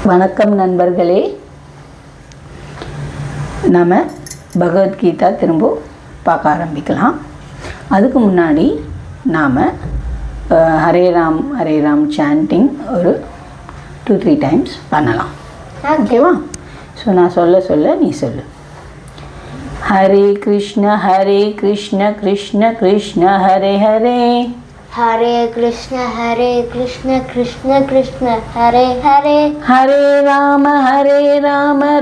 வணக்கம் நண்பர்களே. நம்ம பகவத்கீதா திரும்ப பார்க்க ஆரம்பிக்கலாம். அதுக்கு முன்னாடி நாம் ஹரே ராம் சாண்டிங் ஒரு 2-3 டைம்ஸ் பண்ணலாம். ஓகேவா? ஸோ நான் சொல்ல நீ சொல்லு. ஹரே கிருஷ்ண கிருஷ்ண கிருஷ்ண ஹரே ஹரே, हरे कृष्ण कृष्ण कृष्ण हरे हरे, हरे राम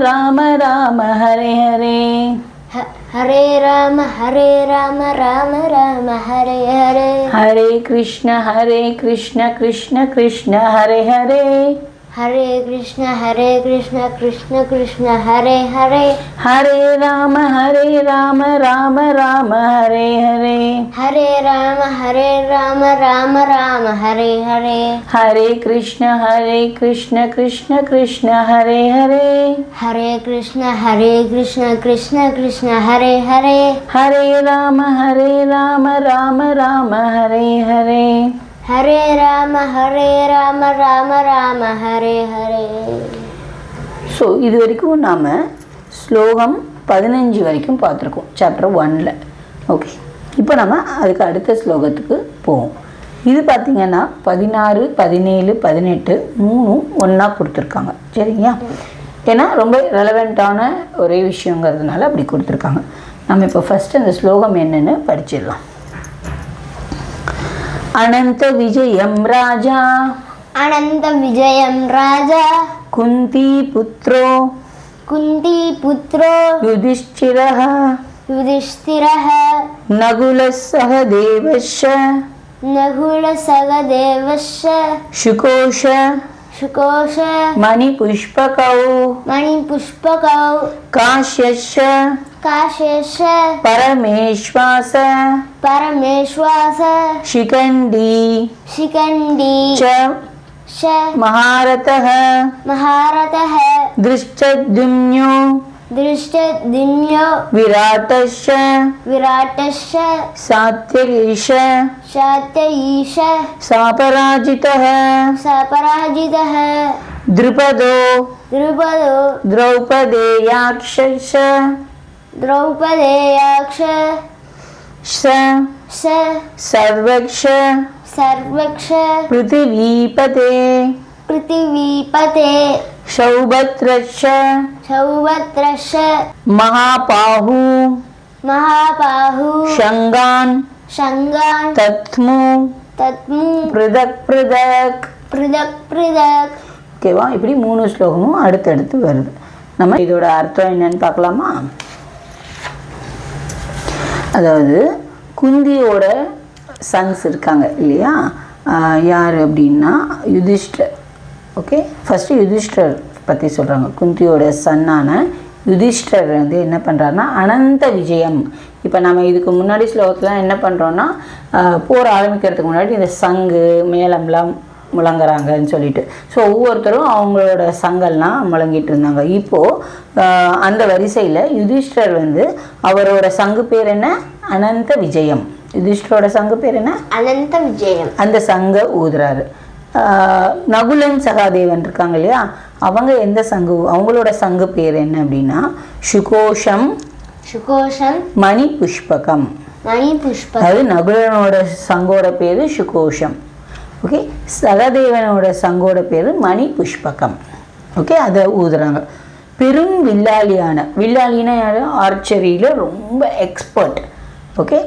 राम राम हरे हरे, हरे राम राम राम हरे हरे, हरे कृष्ण कृष्ण कृष्ण हरे हरे, हरे कृष्ण कृष्ण कृष्ण हरे हरे, हरे राम राम राम हरे हरे, हरे राम राम राम हरे हरे, हरे कृष्ण कृष्ण कृष्ण हरे हरे, हरे कृष्ण कृष्ण कृष्ण हरे हरे, हरे राम राम राम हरे हरे, हरे राम राम हरे हरे. ஸோ இது வரைக்கும் நாம் ஸ்லோகம் 15 வரைக்கும் பார்த்துருக்கோம் சாப்டர் 1ல். ஓகே, இப்போ நம்ம அதுக்கு அடுத்த ஸ்லோகத்துக்கு போவோம். இது பார்த்திங்கன்னா 16, 17, 18 மூணும் ஒன்றா கொடுத்துருக்காங்க. சரிங்களா? ஏன்னா ரொம்ப ரெலவெண்ட்டான ஒரே விஷயங்கிறதுனால அப்படி கொடுத்துருக்காங்க. நம்ம இப்போ ஃபஸ்ட்டு அந்த ஸ்லோகம் என்னென்னு படிச்சிடலாம். अनंत विजयं राजा, अनंत विजयं राजा, कुंती पुत्रो युधिष्ठिरः, नकुलः सहदेवश्च, शुकोश मणिपुष्पकौ काश्यश्च परमेश्वास शिखंडी च महारथः दृष्टद्युम्नो विराटश्च सात्यकीश सापराजितः द्रुपदो द्रौपदेयाक्षश्च सर्वक्ष पृथिवीपते सौभद्रश्च महाबाहु शंगान तत्मु पृथक. ஓகேவா? இப்படி 3 ஸ்லோகமும் அடுத்தடுத்து வருது. நம்ம இதோட அர்த்தம் என்னன்னு பார்க்கலாமா? அதாவது குந்தியோட சன்ஸ் இருக்காங்க இல்லையா? யார் அப்படின்னா யுதிஷ்டர். ஓகே, ஃபஸ்ட்டு யுதிஷ்டர் பற்றி சொல்கிறாங்க. குந்தியோட சன்னான யுதிஷ்டர் வந்து என்ன பண்ணுறாருன்னா அனந்த விஜயம். இப்போ நம்ம இதுக்கு முன்னாடி ஸ்லோகத்தில் என்ன பண்ணுறோன்னா போர் ஆரம்பிக்கிறதுக்கு முன்னாடி இந்த சங்கு மேளம்லாம் முழங்குறாங்கன்னு சொல்லிட்டு, ஸோ ஒவ்வொருத்தரும் அவங்களோட சங்கல்லாம் முழங்கிட்டு இருந்தாங்க. இப்போது அந்த வரிசையில் யுதிஷ்டர் வந்து அவரோட சங்கு பேர் என்ன? அனந்த விஜயம். யுதிஷ்டரோட சங்கு பேர் என்ன? அனந்த விஜயம். அந்த சங்க ஊதுறாரு. நகுலன் சகாதேவன் இருக்காங்க இல்லையா? அவங்க எந்த சங்கு? அவங்களோட சங்கு பேர் என்ன அப்படின்னா சுகோஷம் மணி புஷ்பகம். அதாவது நகுலனோட சங்கோட பேர் சுகோஷம். ஓகே, சகதேவனோட சங்கோட பேர் மணி புஷ்பகம். ஓகே, அதை ஊதுறாங்க. பெரும் வில்லாளினா யார்? ஆர்ச்சரியில் ரொம்ப எக்ஸ்பர்ட். ஓகே,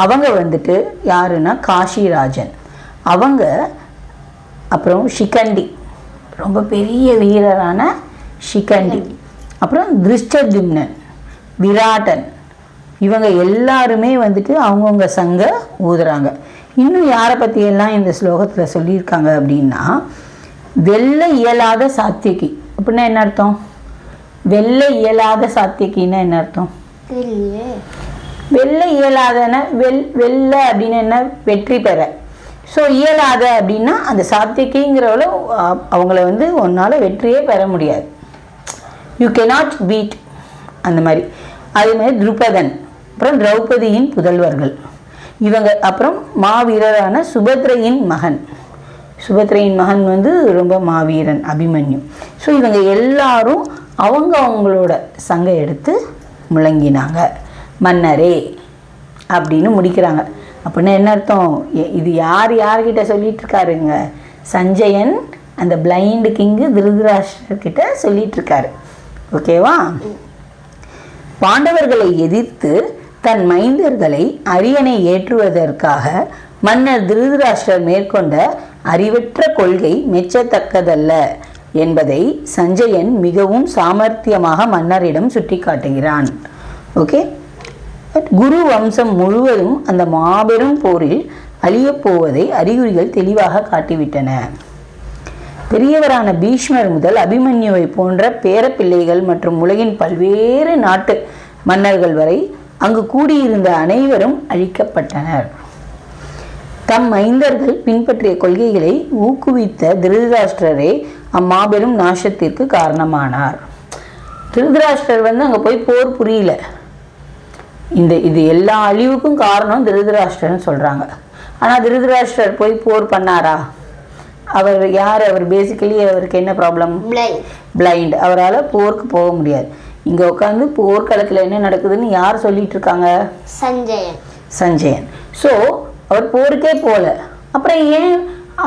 அவங்க வந்துட்டு யாருன்னா காஷிராஜன் அவங்க. அப்புறம் சிகண்டி, ரொம்ப பெரிய வீரரான சிகண்டி. அப்புறம் திருஷ்டத்யும்னன், விராட்டன், இவங்க எல்லாருமே வந்துட்டு அவங்கவுங்க சங்க ஊதுறாங்க. இன்னும் யாரை பற்றியெல்லாம் இந்த ஸ்லோகத்தில் சொல்லியிருக்காங்க அப்படின்னா வெல்ல இயலாத சாத்தியகி. அப்படின்னா என்ன அர்த்தம்? வெல்ல இயலாத சாத்தியகின்னா என்ன அர்த்தம்? வெல்ல இயலாதன வெல்ல அப்படின்னு என்ன? வெற்றி பெற. ஸோ இயலாத அப்படின்னா அந்த சாத்தியகிங்கிறவள அவங்கள வந்து ஒன்றால் வெற்றியே பெற முடியாது. யூ கெனாட் பீட் அந்த மாதிரி. அதே மாதிரி துருபதன், அப்புறம் திரௌபதியின் புதல்வர்கள் இவங்க. அப்புறம் மாவீரரான சுபத்ரையின் மகன். சுபத்திரையின் மகன் வந்து ரொம்ப மாவீரன் அபிமன்யு. ஸோ இவங்க எல்லாரும் அவங்களோட சங்கை எடுத்து முழங்கினாங்க. மன்னரே அப்படின்னு முடிக்கிறாங்க. அப்படின்னா என்ன அர்த்தம்? இது யார்கிட்ட சொல்லிட்டு இருக்காருங்க? சஞ்சயன் அந்த பிளைண்ட் கிங்கு திருதராஷ்டிரர்கிட்ட சொல்லிட்டு இருக்காரு. ஓகேவா? பாண்டவர்களை எதிர்த்து தன் மைந்தர்களை அரியணை ஏற்றுவதற்காக மன்னர் திருதராஷ்டிரர் மேற்கொண்ட அறிவற்ற கொள்கை மெச்சத்தக்கதல்ல என்பதை சஞ்சயன் மிகவும் சாமர்த்தியமாக மன்னரிடம் சுட்டி காட்டுகிறான். ஓகே, குரு வம்சம் முழுவதும் அந்த மாபெரும் போரில் அழியப் போவதை அறிகுறிகள் தெளிவாக காட்டிவிட்டன. பெரியவரான பீஷ்மர் முதல் அபிமன்யுவை போன்ற பேரப்பிள்ளைகள் மற்றும் உலகின் பல்வேறு நாட்டு மன்னர்கள் வரை அங்கு கூடியிருந்த அனைவரும் அழிக்கப்பட்டனர். தம் மைந்தர்கள் பின்பற்றிய கொள்கைகளை ஊக்குவித்த திருதராஷ்டிரரே அம்மாபெரும் நாசத்திற்கு காரணமானார். திருதராஷ்டிரர் வந்து அங்கே போய் போர் புரியல. இது எல்லா அழிவுக்கும் காரணம் திருதராஷ்டிரர்னு சொல்கிறாங்க. ஆனால் திருதராஷ்டிரர் போய் போர் பண்ணாரா? அவர் யார்? அவர் பேசிக்கலி அவருக்கு என்ன ப்ராப்ளம்? பிளைண்ட். அவரால் போருக்கு போக முடியாது. இங்கே உட்காந்து போர்க்களத்தில் என்ன நடக்குதுன்னு யார் சொல்லிட்டு இருக்காங்க? சஞ்சயன். ஸோ அவர் போருக்கே போகல. அப்புறம் ஏன்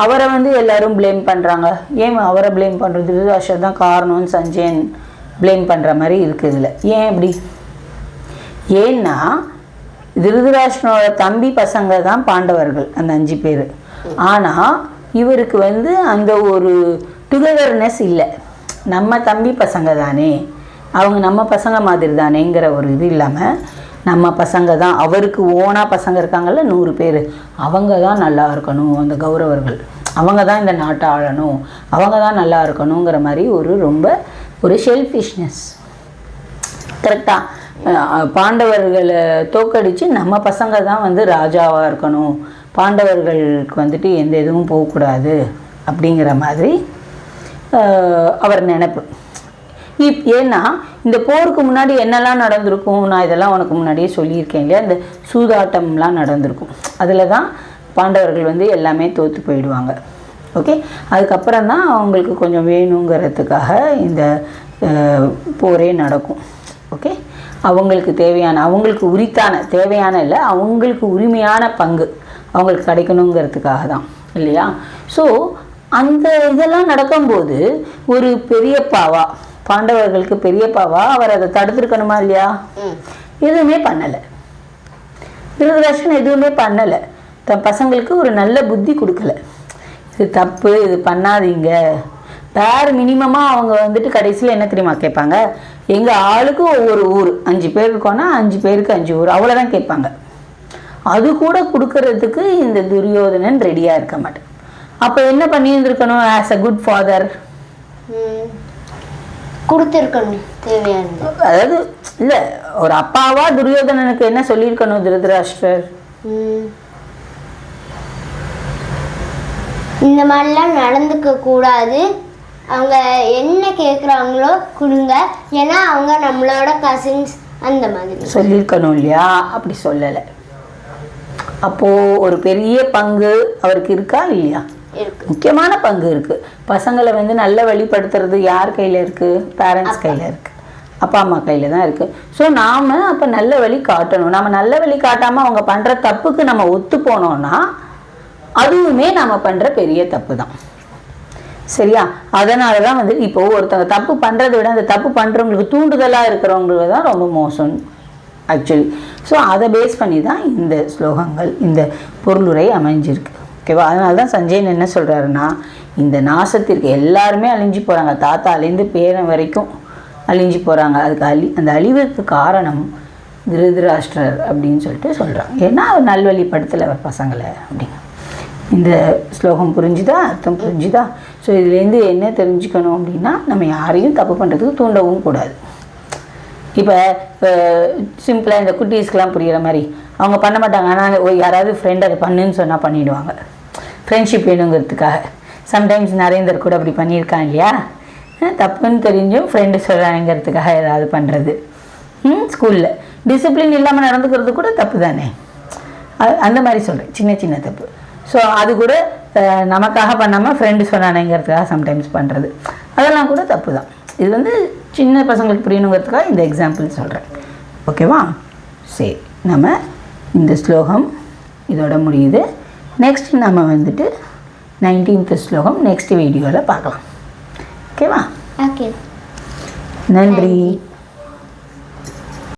அவரை வந்து எல்லாரும் ப்ளேம் பண்ணுறாங்க? ஏன் அவரை ப்ளேம் பண்ணுறது? திருதராஷ்டிரர் தான் காரணம்னு சஞ்சயன் ப்ளேம் பண்ணுற மாதிரி இருக்குது இதில். ஏன் அப்படி? ஏன்னா திருதராஷ்டிரனோட தம்பி பசங்க தான் பாண்டவர்கள், அந்த 5 பேர். ஆனால் இவருக்கு வந்து அந்த ஒரு டுகெதர்னஸ் இல்லை. நம்ம தம்பி பசங்க தானே, அவங்க நம்ம பசங்க மாதிரி தானேங்கிற ஒரு இது இல்லாமல் நம்ம பசங்க தான், அவருக்கு ஓனாக பசங்க இருக்காங்கல்ல 100 பேர், அவங்க தான் நல்லா இருக்கணும், அந்த கௌரவர்கள் அவங்க தான் இந்த நாட்டை ஆளணும், அவங்க தான் நல்லா இருக்கணுங்கிற மாதிரி ரொம்ப ஒரு ஷெல்ஃபிஷ்னஸ். கரெக்டாக பாண்டவர்களை தோக்கடித்து நம்ம பசங்க தான் வந்து ராஜாவாக இருக்கணும், பாண்டவர்களுக்கு வந்துட்டு எந்த இதுவும் போகக்கூடாது அப்படிங்கிற மாதிரி அவர் நினைப்பு. ஏன்னா இந்த போருக்கு முன்னாடி என்னெல்லாம் நடந்திருக்கும், நான் இதெல்லாம் உனக்கு முன்னாடியே சொல்லியிருக்கேன் இல்லையா, இந்த சூதாட்டம்லாம் நடந்திருக்கும். அதில் தான் பாண்டவர்கள் வந்து எல்லாமே தோற்று போயிடுவாங்க. ஓகே, அதுக்கப்புறம் தான் அவங்களுக்கு கொஞ்சம் வேணுங்கிறதுக்காக இந்த போரே நடக்கும். ஓகே, அவங்களுக்கு தேவையான, அவங்களுக்கு உரித்தான, தேவையான இல்லை, அவங்களுக்கு உரிமையான பங்கு அவங்களுக்கு கிடைக்கணுங்கிறதுக்காக தான் இல்லையா. ஸோ அந்த இதெல்லாம் நடக்கும்போது ஒரு பெரியப்பாவா, பாண்டவர்களுக்கு பெரியப்பாவா அவர் அதை தடுத்துருக்கணுமா இல்லையா? எதுவுமே பண்ணலை. திருதராஷ்டிரன் எதுவுமே பண்ணலை. தன் பசங்களுக்கு ஒரு நல்ல புத்தி கொடுக்கல. இது தப்பு, இது பண்ணாதீங்க. பேர் மினிமமாக அவங்க வந்துட்டு கடைசியில் என்ன தெரியுமா கேட்பாங்க? எங்கள் ஆளுக்கு ஒவ்வொரு ஊர், 5 பேர் இருக்கோன்னா 5 பேருக்கு 5 ஊர், அவ்வளோதான் கேட்பாங்க. அது கூட கொடுக்கறதுக்கு இந்த துரியோதனன் ரெடியாக இருக்க மாட்டேன். அப்போ என்ன பண்ணியிருந்துருக்கணும்? ஆஸ் அ குட் ஃபாதர் கொடுத்துருக்கணும் தேவையானது. அதாவது இல்லை, ஒரு அப்பாவா துரியோதனனுக்கு என்ன சொல்லியிருக்கணும் திருதராஷ்டிரர்? இந்த மாதிரிலாம் நடந்துக்க கூடாது, அவங்க என்ன கேட்குறாங்களோ கொடுங்க, ஏன்னா அவங்க நம்மளோட கசின்ஸ், அந்த மாதிரி சொல்லியிருக்கணும் இல்லையா? அப்படி சொல்லலை. அப்போது ஒரு பெரிய பங்கு அவருக்கு இருக்கா இல்லையா? முக்கியமான பங்கு இருக்குது. பசங்களை வந்து நல்ல வழிபடுத்துறது யார் கையில் இருக்குது? பேரண்ட்ஸ் கையில் இருக்குது, அப்பா அம்மா கையில் தான் இருக்குது. ஸோ நாம் அப்போ நல்ல வழி காட்டணும். நம்ம நல்ல வழி காட்டாமல் அவங்க பண்ணுற தப்புக்கு நம்ம ஒத்து போனோம்னா அதுவுமே நம்ம பண்ணுற பெரிய தப்பு தான். சரியா? அதனால தான் வந்து இப்போது ஒருத்தவங்க தப்பு பண்ணுறதை விட அந்த தப்பு பண்ணுறவங்களுக்கு தூண்டுதலாக இருக்கிறவங்களுக்கு தான் ரொம்ப மோசம் ஆக்சுவலி. ஸோ அதை பேஸ் பண்ணி தான் இந்த ஸ்லோகங்கள், இந்த பொருளுரை அமைஞ்சிருக்கு. ஓகேவா? அதனால தான் சஞ்சயன் என்ன சொல்கிறாருன்னா, இந்த நாசத்திற்கு எல்லாருமே அழிஞ்சு போகிறாங்க, தாத்தாலேருந்து பேரன் வரைக்கும் அழிஞ்சு போகிறாங்க. அதுக்கு அந்த அழிவுக்கு காரணம் திருதராஷ்டிரர் அப்படின்னு சொல்லிட்டு சொல்கிறாங்க. ஏன்னா அவர் நல்வழிப்படுத்தலை அவர் பசங்களை அப்படிங்க. இந்த ஸ்லோகம் புரிஞ்சுதா? அர்த்தம் புரிஞ்சுதா? ஸோ இதுலேருந்து என்ன தெரிஞ்சுக்கணும் அப்படின்னா, நம்ம யாரையும் தப்பு பண்ணுறதுக்கு தூண்டவும் கூடாது. இப்போ சிம்பிளாக இந்த குட்டீஸ்க்கெலாம் புரிகிற மாதிரி அவங்க பண்ண மாட்டாங்க. ஆனால் யாராவது ஃப்ரெண்ட் அதை பண்ணுன்னு சொன்னால் பண்ணிவிடுவாங்க, ஃப்ரெண்ட்ஷிப் வேணுங்கிறதுக்காக. சம்டைம்ஸ் நரேந்தர் கூட அப்படி பண்ணியிருக்கான் இல்லையா? தப்புன்னு தெரிஞ்சும் ஃப்ரெண்டு சொல்கிறாங்கிறதுக்காக ஏதாவது பண்ணுறது. ஸ்கூலில் டிசிப்ளின் இல்லாமல் நடந்துக்கிறது கூட தப்பு தானே? அந்த மாதிரி சொல்கிறேன், சின்ன சின்ன தப்பு. ஸோ அது கூட நமக்காக பண்ணாமல் ஃப்ரெண்டு சொன்னானேங்கிறதுக்காக சம்டைம்ஸ் பண்ணுறது அதெல்லாம் கூட தப்பு தான். இது வந்து சின்ன பசங்களுக்கு புரியணுங்கிறதுக்காக இந்த எக்ஸாம்பிள் சொல்கிறேன். ஓகேவா? சரி, நம்ம இந்த ஸ்லோகம் இதோட முடியுது. நெக்ஸ்ட் நம்ம வந்துட்டு 19th ஸ்லோகம் நெக்ஸ்ட் வீடியோவில் பார்க்கலாம். ஓகேவா? ஓகே, நன்றி.